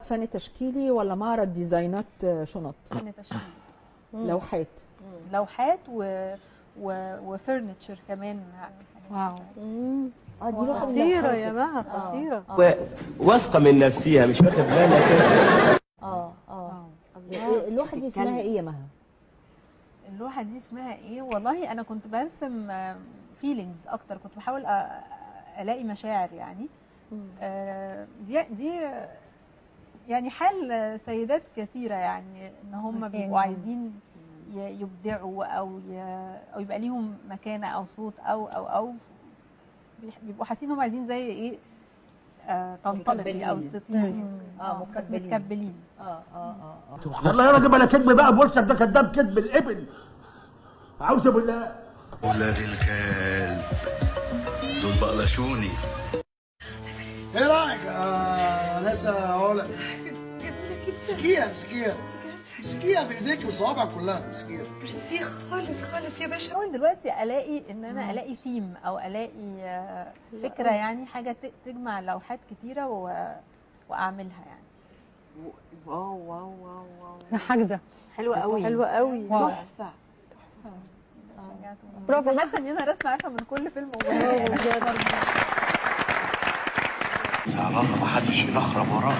فن تشكيلي ولا معرض ديزاينات شنط؟ فن تشكيلي. لوحات. لوحات وفرنتشر كمان. واو. دي لوحه خطيره يا مها، خطيره. واثقه من نفسها، مش واخد بالك. اللوحه دي اسمها ايه يا مها؟ اللوحه دي اسمها ايه؟ والله انا كنت برسم فيلينجز اكتر، كنت بحاول الاقي مشاعر يعني. دي يعني حال سيدات كثيره، يعني ان هم بيبقوا عايزين يبدعوا او يبقى ليهم مكانه او صوت او بيبقوا حاسين انهم عايزين زي ايه، تنطلق او متكبلين. والله يا راجل بلا كذب بقى، بوشك ده كذاب كذب الابل. اعوذ بالله. ولاد الكلب دول بقلشوني. ايه رايك يا ناس علا؟ مسكيها مسكيها مسكيها بايديك وصوابعك كلها، مسكيها. ميرسي خالص خالص يا باشا. حاول دلوقتي الاقي ان انا الاقي ثيم او الاقي فكره، يعني حاجه تجمع لوحات كتيره واعملها يعني. واو واو واو انا حاجزه. حلوه قوي، حلوه قوي، تحفه. برافو. حاسه ان انا رسمه عارفه من كل فيلم على الله ما حدش ينخرب وراه.